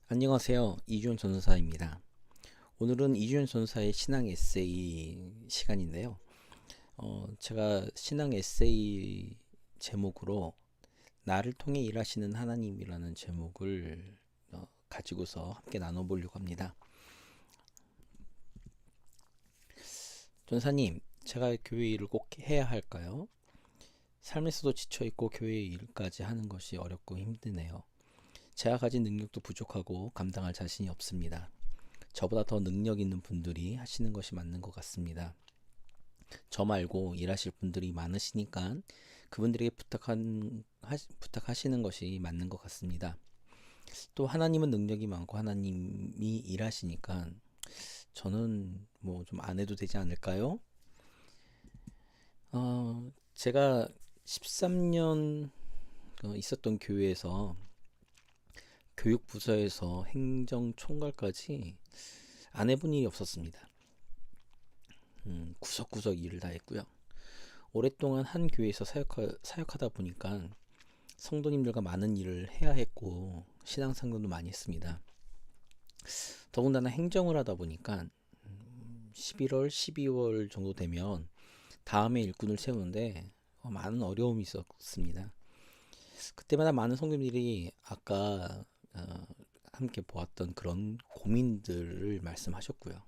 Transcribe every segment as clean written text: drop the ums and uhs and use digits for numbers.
안녕하세요. 이주연 전도사입니다. 오늘은 이주연 전도사의 신앙 에세이 시간인데요. 제가 신앙 에세이 제목으로 나를 통해 일하시는 하나님이라는 제목을 가지고서 함께 나눠보려고 합니다. 전사님, 제가 교회 일을 꼭 해야 할까요? 삶에서도 지쳐있고 교회 일까지 하는 것이 어렵고 힘드네요. 제가 가진 능력도 부족하고 감당할 자신이 없습니다. 저보다 더 능력 있는 분들이 하시는 것이 맞는 것 같습니다. 저 말고 일하실 분들이 많으시니까 그분들에게 부탁하시는 것이 맞는 것 같습니다. 또 하나님은 능력이 많고 하나님이 일하시니까 저는 뭐 좀 안 해도 되지 않을까요? 제가 13년 있었던 교회에서 교육부서에서 행정총괄까지 안 해본 일이 없었습니다. 구석구석 일을 다 했고요. 오랫동안 한 교회에서 사역하다 보니까 성도님들과 많은 일을 해야 했고 신앙상담도 많이 했습니다. 더군다나 행정을 하다 보니까 11월, 12월 정도 되면 다음에 일꾼을 세우는데 많은 어려움이 있었습니다. 그때마다 많은 성도님들이 아까 함께 보았던 그런 고민들을 말씀하셨고요.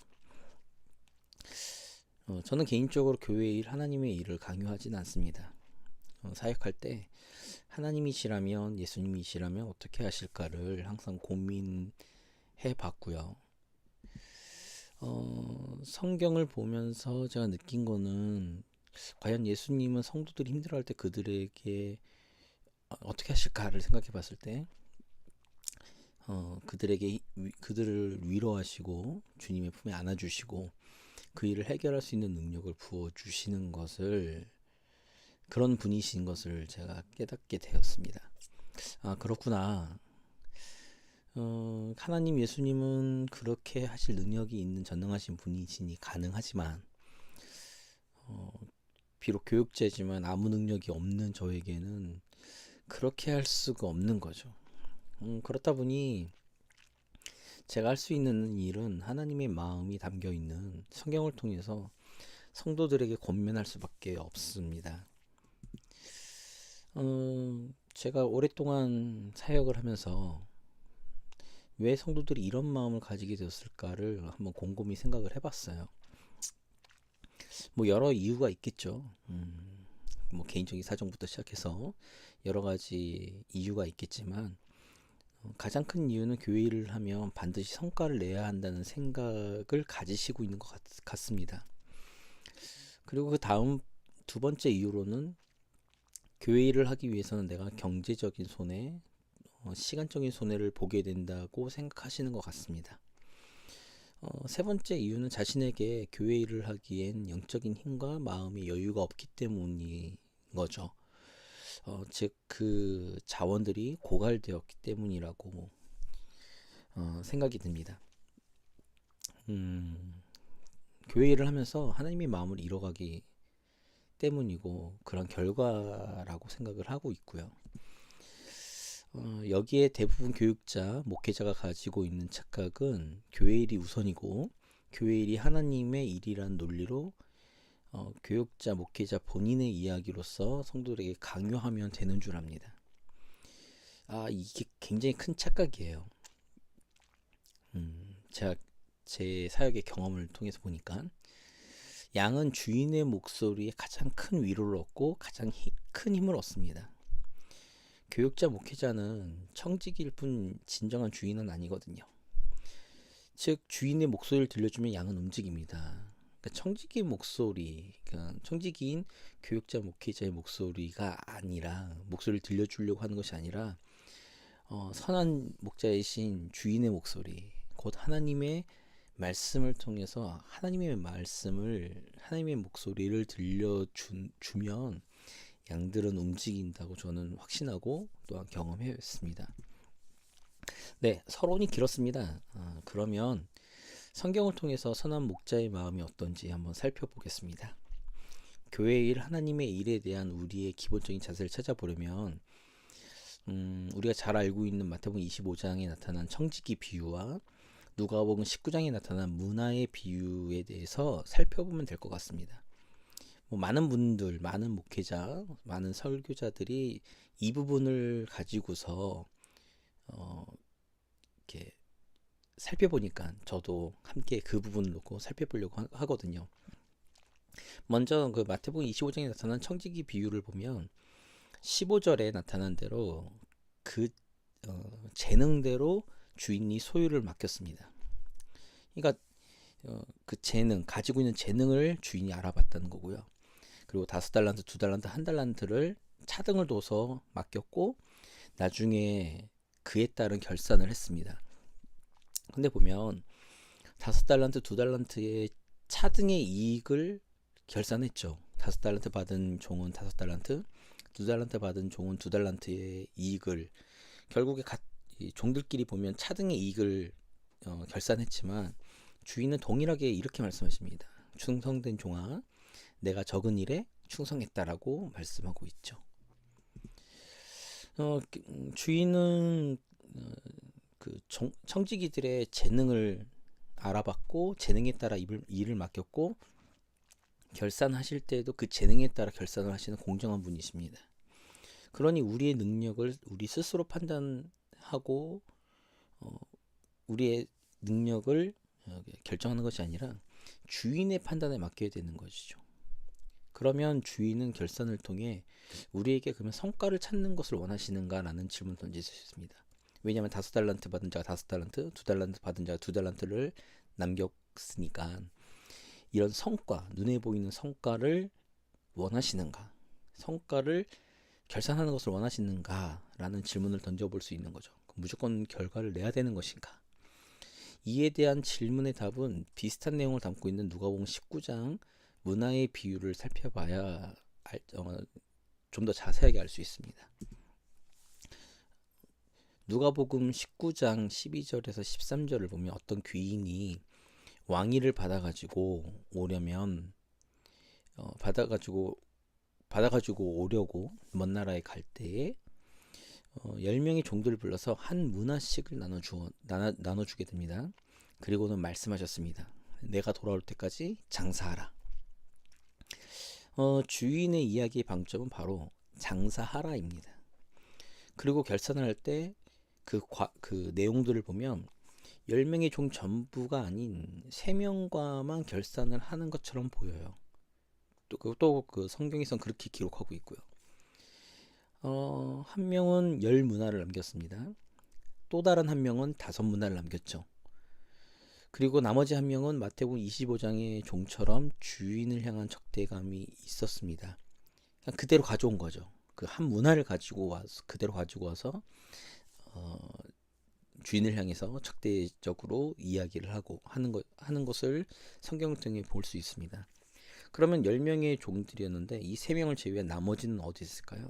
저는 개인적으로 교회 일, 하나님의 일을 강요하진 않습니다. 사역할 때 하나님이시라면, 예수님이시라면 어떻게 하실까를 항상 고민해 봤고요. 성경을 보면서 제가 느낀 거는 과연 예수님은 성도들이 힘들어할 때 그들에게 어떻게 하실까를 생각해 봤을 때 그들을 위로하시고 주님의 품에 안아주시고 그 일을 해결할 수 있는 능력을 부어주시는 것을 그런 분이신 것을 제가 깨닫게 되었습니다. 아, 그렇구나. 하나님 예수님은 그렇게 하실 능력이 있는 전능하신 분이시니 가능하지만 비록 교육자지만 아무 능력이 없는 저에게는 그렇게 할 수가 없는 거죠. 그렇다 보니 제가 할 수 있는 일은 하나님의 마음이 담겨 있는 성경을 통해서 성도들에게 권면할 수밖에 없습니다. 제가 오랫동안 사역을 하면서 왜 성도들이 이런 마음을 가지게 되었을까를 한번 곰곰이 생각을 해봤어요. 뭐 여러 이유가 있겠죠. 뭐 개인적인 사정부터 시작해서 여러 가지 이유가 있겠지만 가장 큰 이유는 교회 일을 하면 반드시 성과를 내야 한다는 생각을 가지시고 있는 것 같습니다. 그리고 그 다음 두 번째 이유로는 교회 일을 하기 위해서는 내가 경제적인 손해, 시간적인 손해를 보게 된다고 생각하시는 것 같습니다. 세 번째 이유는 자신에게 교회 일을 하기엔 영적인 힘과 마음의 여유가 없기 때문인 거죠. 즉 그 자원들이 고갈되었기 때문이라고 생각이 듭니다. 교회 일을 하면서 하나님의 마음을 잃어가기 때문이고 그런 결과라고 생각을 하고 있고요. 여기에 대부분 교육자, 목회자가 가지고 있는 착각은 교회 일이 우선이고 교회 일이 하나님의 일이란 논리로 교육자, 목회자 본인의 이야기로서 성도들에게 강요하면 되는 줄 압니다. 이게 굉장히 큰 착각이에요. 제가 제 사역의 경험을 통해서 보니까 양은 주인의 목소리에 가장 큰 위로를 얻고 가장 큰 힘을 얻습니다. 교육자, 목회자는 청지기일 뿐 진정한 주인은 아니거든요. 즉 주인의 목소리를 들려주면 양은 움직입니다. 그러니까 청지기 목소리, 그러니까 청지기인 교육자, 목회자의 목소리가 아니라 목소리를 들려주려고 하는 것이 아니라 선한 목자이신 주인의 목소리, 곧 하나님의 말씀을 통해서 하나님의 목소리를 들려주면 양들은 움직인다고 저는 확신하고 또한 경험했습니다. 네, 서론이 길었습니다. 그러면 성경을 통해서 선한 목자의 마음이 어떤지 한번 살펴보겠습니다. 교회의 일, 하나님의 일에 대한 우리의 기본적인 자세를 찾아보려면 우리가 잘 알고 있는 마태복음 25장에 나타난 청지기 비유와 누가복음 19장에 나타난 문화의 비유에 대해서 살펴보면 될 것 같습니다. 많은 분들, 많은 목회자, 많은 설교자들이 이 부분을 가지고서 이렇게 살펴보니까 저도 함께 그 부분을 놓고 살펴보려고 하거든요. 먼저 그 마태복음 25장에 나타난 청지기 비유를 보면 15절에 나타난 대로 그 재능대로 주인이 소유를 맡겼습니다. 그러니까 그 재능, 가지고 있는 재능을 주인이 알아봤다는 거고요. 그리고 5달란트, 2달란트, 1달란트를 차등을 둬서 맡겼고 나중에 그에 따른 결산을 했습니다. 근데 보면 5달란트, 2달란트의 차등의 이익을 결산했죠. 5달란트 받은 종은 5달란트, 2달란트 받은 종은 2달란트의 이익을 결국에 종들끼리 보면 차등의 이익을 결산했지만 주인은 동일하게 이렇게 말씀하십니다. 충성된 종아, 내가 적은 일에 충성했다라고 말씀하고 있죠. 주인은 그 청지기들의 재능을 알아봤고 재능에 따라 일을 맡겼고 결산하실 때도 그 재능에 따라 결산을 하시는 공정한 분이십니다. 그러니 우리의 능력을 우리 스스로 판단하고 우리의 능력을 결정하는 것이 아니라 주인의 판단에 맡겨야 되는 것이죠. 그러면 주인은 결산을 통해 우리에게 그러면 성과를 찾는 것을 원하시는가라는 질문을 던질 수 있습니다. 왜냐하면 5달란트 받은 자가 5달란트, 2달란트 받은 자가 2달란트를 남겼으니까 이런 성과, 눈에 보이는 성과를 원하시는가, 성과를 결산하는 것을 원하시는가라는 질문을 던져볼 수 있는 거죠. 무조건 결과를 내야 되는 것인가? 이에 대한 질문의 답은 비슷한 내용을 담고 있는 누가복음 19장 문화의 비유를 살펴봐야 좀 더 자세하게 알 수 있습니다. 누가복음 19장 12절에서 13절을 보면 어떤 귀인이 왕위를 받아가지고 오려면 받아가지고 오려고 먼 나라에 갈 때에 10명의 종들을 불러서 한 문화씩을 나눠주게 됩니다. 그리고는 말씀하셨습니다. 내가 돌아올 때까지 장사하라. 주인의 이야기의 방점은 바로 장사하라입니다. 그리고 결산을 할 때 그 내용들을 보면 10명의 종 전부가 아닌 3명과만 결산을 하는 것처럼 보여요. 또 그 성경에선 그렇게 기록하고 있고요. 한 명은 10문화를 남겼습니다. 또 다른 한 명은 5문화를 남겼죠. 그리고 나머지 한 명은 마태복음 25장의 종처럼 주인을 향한 적대감이 있었습니다. 그냥 그대로 가져온 거죠. 그 한 문화를 그대로 가지고 와서 주인을 향해서 적대적으로 이야기를 하는 것을 성경을 통해 볼 수 있습니다. 그러면 10명의 종들이었는데 이 3명을 제외한 나머지는 어디 있을까요?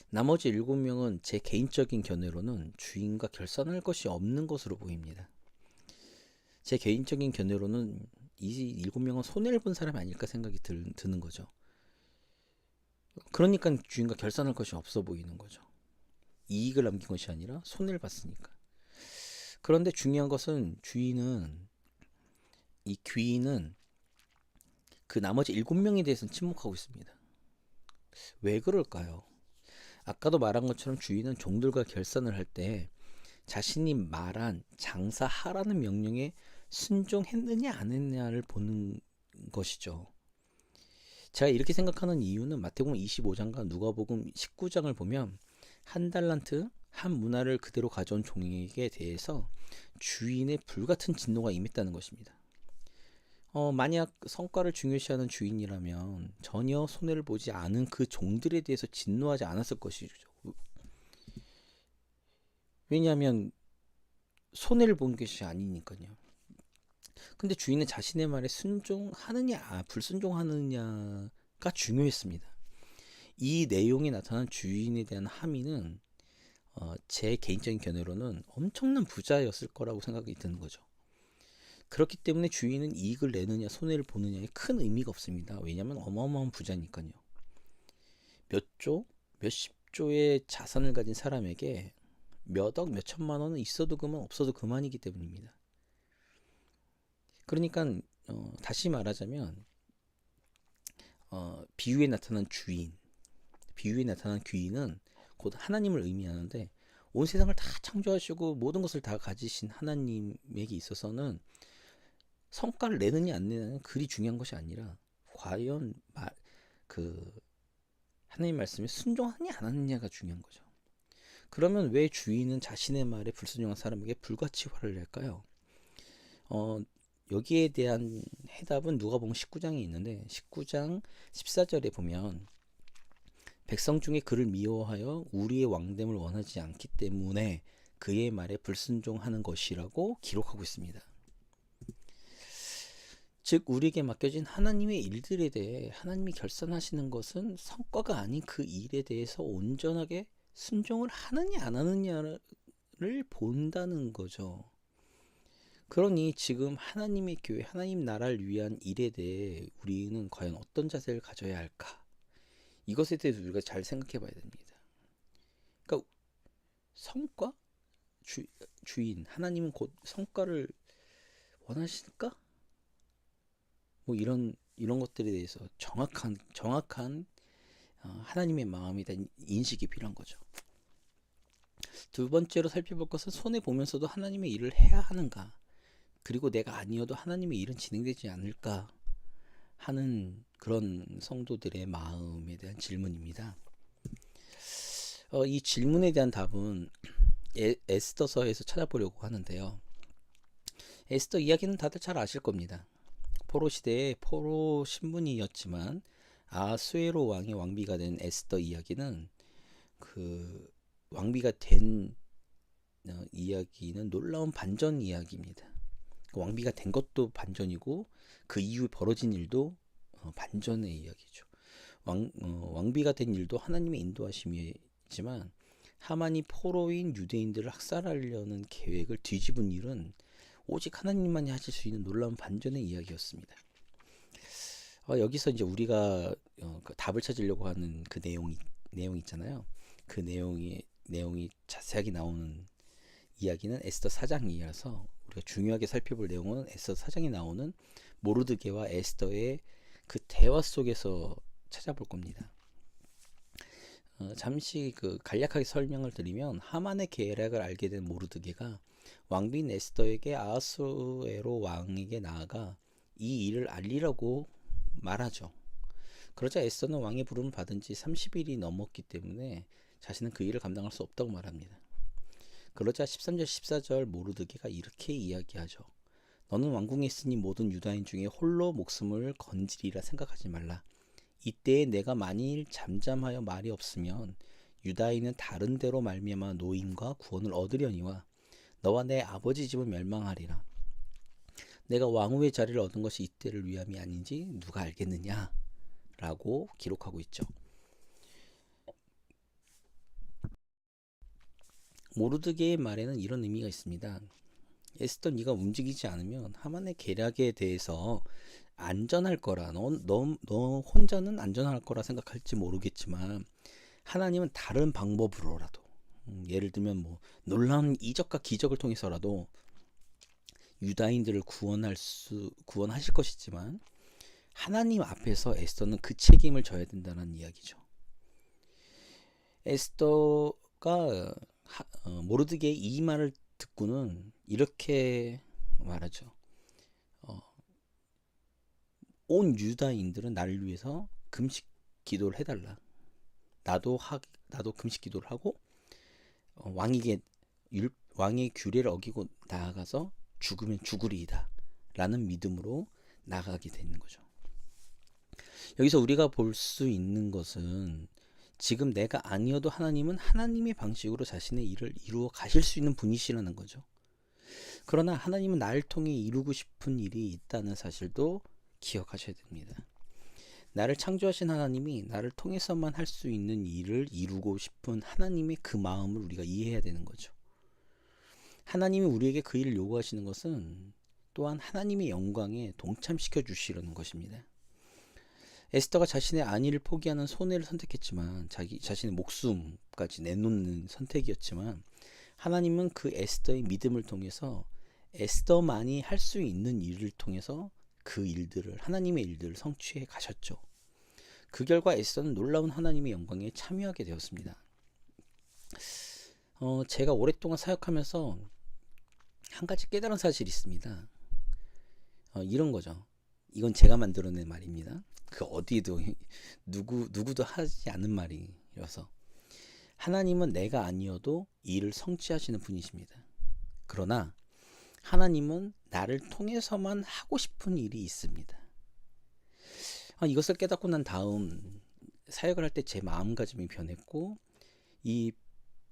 나머지 7명은 제 개인적인 견해로는 주인과 결산할 것이 없는 것으로 보입니다. 제 개인적인 견해로는 이 7명은 손해를 본 사람이 아닐까 생각이 드는 거죠. 그러니까 주인과 결산할 것이 없어 보이는 거죠. 이익을 남긴 것이 아니라 손해를 봤으니까. 그런데 중요한 것은 이 귀인은 그 나머지 7명에 대해서는 침묵하고 있습니다. 왜 그럴까요? 아까도 말한 것처럼 주인은 종들과 결산을 할 때 자신이 말한 장사하라는 명령에 순종했느냐 안 했느냐를 보는 것이죠. 제가 이렇게 생각하는 이유는 마태복음 25장과 누가복음 19장을 보면 한 달란트, 한 문화를 그대로 가져온 종에게 대해서 주인의 불같은 진노가 임했다는 것입니다. 만약 성과를 중요시하는 주인이라면 전혀 손해를 보지 않은 그 종들에 대해서 진노하지 않았을 것이죠. 왜냐하면 손해를 본 것이 아니니까요. 근데 주인은 자신의 말에 순종하느냐 불순종하느냐가 중요했습니다. 이 내용에 나타난 주인에 대한 함의는 제 개인적인 견해로는 엄청난 부자였을 거라고 생각이 드는 거죠. 그렇기 때문에 주인은 이익을 내느냐 손해를 보느냐에 큰 의미가 없습니다. 왜냐하면 어마어마한 부자니까요. 몇 조, 몇십 조의 자산을 가진 사람에게 몇 억, 몇 천만 원은 있어도 그만 없어도 그만이기 때문입니다. 그러니까 다시 말하자면 비유에 나타난 주인, 비유에 나타난 귀인은 곧 하나님을 의미하는데 온 세상을 다 창조하시고 모든 것을 다 가지신 하나님에게 있어서는 성과를 내느냐 안 내느냐는 그리 중요한 것이 아니라 과연 그 하나님 말씀에 순종하느냐 안 하느냐가 중요한 거죠. 그러면 왜 주인은 자신의 말에 불순종한 사람에게 불같이 화를 낼까요? 여기에 대한 해답은 누가복음 19장에 있는데 19장 14절에 보면 백성 중에 그를 미워하여 우리의 왕됨을 원하지 않기 때문에 그의 말에 불순종하는 것이라고 기록하고 있습니다. 즉 우리에게 맡겨진 하나님의 일들에 대해 하나님이 결산하시는 것은 성과가 아닌 그 일에 대해서 온전하게 순종을 하느냐 안 하느냐를 본다는 거죠. 그러니 지금 하나님의 교회, 하나님 나라를 위한 일에 대해 우리는 과연 어떤 자세를 가져야 할까? 이것에 대해서 우리가 잘 생각해 봐야 됩니다. 그러니까 성과? 주인, 하나님은 곧 성과를 원하실까? 뭐 이런 것들에 대해서 정확한 하나님의 마음에 대한 인식이 필요한 거죠. 두 번째로 살펴볼 것은 손해 보면서도 하나님의 일을 해야 하는가? 그리고 내가 아니어도 하나님의 일은 진행되지 않을까 하는 그런 성도들의 마음에 대한 질문입니다. 이 질문에 대한 답은 에스더서에서 찾아보려고 하는데요. 에스더 이야기는 다들 잘 아실 겁니다. 포로 시대의 포로 신분이었지만 아수에로 왕의 왕비가 된 에스더 이야기는 그 왕비가 된 이야기는 놀라운 반전 이야기입니다. 왕비가 된 것도 반전이고 그 이후에 벌어진 일도 반전의 이야기죠. 왕비가 된 일도 하나님의 인도하심이지만 하만이 포로인 유대인들을 학살하려는 계획을 뒤집은 일은 오직 하나님만이 하실 수 있는 놀라운 반전의 이야기였습니다. 여기서 이제 우리가 그 답을 찾으려고 하는 그 내용 있잖아요. 그 내용이 자세하게 나오는 이야기는 에스더 4장이라서 우리가 중요하게 살펴볼 내용은 에스더 4장에 나오는 모르드게와 에스더의 그 대화 속에서 찾아볼 겁니다. 잠시 그 간략하게 설명을 드리면 하만의 계략을 알게 된 모르드게가 왕비인 에스더에게 아하수에로 왕에게 나아가 이 일을 알리라고 말하죠. 그러자 에스더는 왕의 부름을 받은 지 30일이 넘었기 때문에 자신은 그 일을 감당할 수 없다고 말합니다. 그러자 13절 14절 모르드게가 이렇게 이야기하죠. 너는 왕궁에 있으니 모든 유다인 중에 홀로 목숨을 건지리라 생각하지 말라. 이때에 내가 만일 잠잠하여 말이 없으면 유다인은 다른 데로 말미암아 노임과 구원을 얻으려니와 너와 내 아버지 집은 멸망하리라. 내가 왕후의 자리를 얻은 것이 이때를 위함이 아닌지 누가 알겠느냐? 라고 기록하고 있죠. 모르드게의 말에는 이런 의미가 있습니다. 에스더 네가 움직이지 않으면 하만의 계략에 대해서 안전할 거라. 너 혼자는 안전할 거라 생각할지 모르겠지만 하나님은 다른 방법으로라도 예를 들면 뭐 놀라운 이적과 기적을 통해서라도 유다인들을 구원하실 것이지만 하나님 앞에서 에스더는 그 책임을 져야 된다는 이야기죠. 에스더가 모르드게의 이 말을 듣고는 이렇게 말하죠. 온 유다인들은 나를 위해서 금식 기도를 해달라. 나도 금식 기도를 하고 왕의 규례를 어기고 나아가서 죽으면 죽으리이다 라는 믿음으로 나아가게 되는 거죠. 여기서 우리가 볼 수 있는 것은 지금 내가 아니어도 하나님은 하나님의 방식으로 자신의 일을 이루어 가실 수 있는 분이시라는 거죠. 그러나 하나님은 나를 통해 이루고 싶은 일이 있다는 사실도 기억하셔야 됩니다. 나를 창조하신 하나님이 나를 통해서만 할 수 있는 일을 이루고 싶은 하나님의 그 마음을 우리가 이해해야 되는 거죠. 하나님이 우리에게 그 일을 요구하시는 것은 또한 하나님의 영광에 동참시켜 주시려는 것입니다. 에스더가 자신의 안위를 포기하는 손해를 선택했지만 자기 자신의 목숨까지 내놓는 선택이었지만 하나님은 그 에스더의 믿음을 통해서 에스더만이 할 수 있는 일을 통해서 그 일들을 하나님의 일들을 성취해 가셨죠. 그 결과 에스더는 놀라운 하나님의 영광에 참여하게 되었습니다. 제가 오랫동안 사역하면서 한 가지 깨달은 사실이 있습니다. 이런 거죠. 이건 제가 만들어낸 말입니다. 그 어디에도 누구도 하지 않는 말이어서 하나님은 내가 아니어도 일을 성취하시는 분이십니다. 그러나 하나님은 나를 통해서만 하고 싶은 일이 있습니다. 이것을 깨닫고 난 다음 사역을 할 때 제 마음가짐이 변했고 이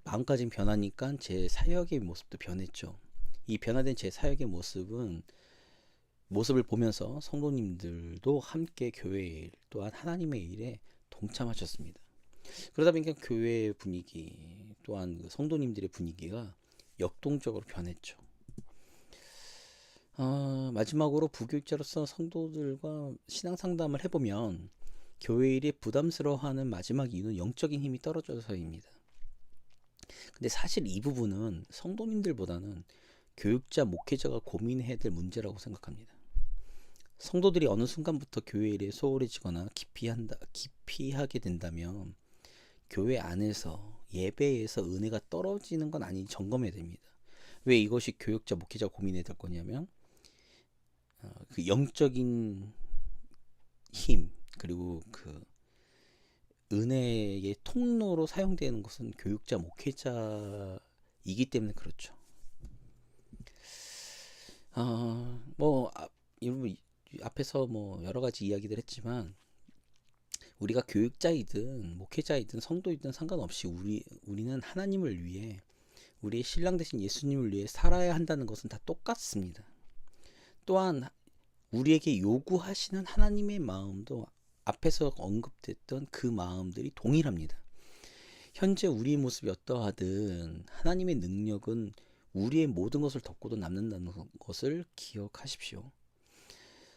마음가짐 변하니까 제 사역의 모습도 변했죠. 이 변화된 제 사역의 모습을 보면서 성도님들도 함께 교회 일 또한 하나님의 일에 동참하셨습니다. 그러다 보니까 교회 분위기 또한 그 성도님들의 분위기가 역동적으로 변했죠. 마지막으로 부교육자로서 성도들과 신앙 상담을 해보면 교회 일에 부담스러워하는 마지막 이유는 영적인 힘이 떨어져서입니다. 근데 사실 이 부분은 성도님들보다는 교육자, 목회자가 고민해야 될 문제라고 생각합니다. 성도들이 어느 순간부터 교회 일에 소홀해지거나 기피하게 된다면 교회 안에서 예배에서 은혜가 떨어지는 건 아닌지 점검해야 됩니다. 왜 이것이 교육자, 목회자가 고민해야 될 거냐면 그 영적인 힘 그리고 그 은혜의 통로로 사용되는 것은 교육자, 목회자이기 때문에 그렇죠. 앞에서 여러 가지 이야기들 했지만 우리가 교육자이든 목회자이든 성도이든 상관없이 우리는 하나님을 위해 우리의 신랑 되신 예수님을 위해 살아야 한다는 것은 다 똑같습니다. 또한 우리에게 요구하시는 하나님의 마음도 앞에서 언급됐던 그 마음들이 동일합니다. 현재 우리의 모습이 어떠하든 하나님의 능력은 우리의 모든 것을 덮고도 남는다는 것을 기억하십시오.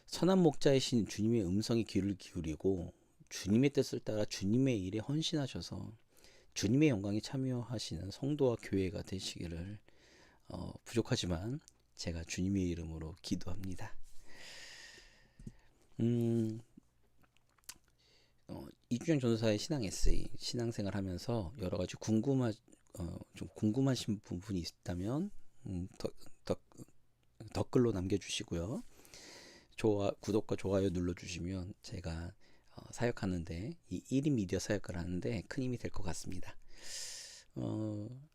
선한 목자이신 주님의 음성에 귀를 기울이고 주님의 뜻을 따라 주님의 일에 헌신하셔서 주님의 영광에 참여하시는 성도와 교회가 되시기를 부족하지만 제가 주님의 이름으로 기도합니다. 이주영 전도사의 신앙 에세이, 신앙생활 하면서 여러 가지 좀 궁금하신 부분이 있다면 댓글로 남겨주시고요. 구독과 좋아요 눌러주시면 제가 사역하는데 이 1인 미디어 사역을 하는데 큰 힘이 될 것 같습니다.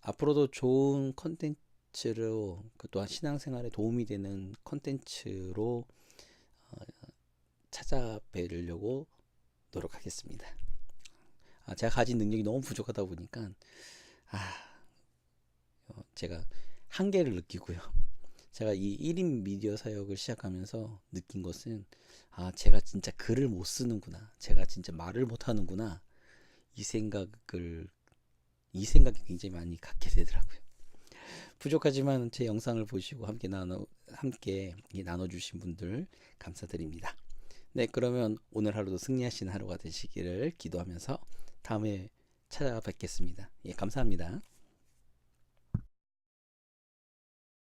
앞으로도 좋은 컨텐츠로 또한 신앙생활에 도움이 되는 컨텐츠로 찾아뵈려고 노력하겠습니다. 제가 가진 능력이 너무 부족하다 보니까 제가 한계를 느끼고요. 제가 이 1인 미디어 사역을 시작하면서 느낀 것은 제가 진짜 글을 못 쓰는구나, 제가 진짜 말을 못 하는구나, 이 생각이 굉장히 많이 갖게 되더라고요. 부족하지만 제 영상을 보시고 함께 나눠주신 분들 감사드립니다. 네, 그러면 오늘 하루도 승리하시는 하루가 되시기를 기도하면서 다음에 찾아뵙겠습니다. 예, 감사합니다.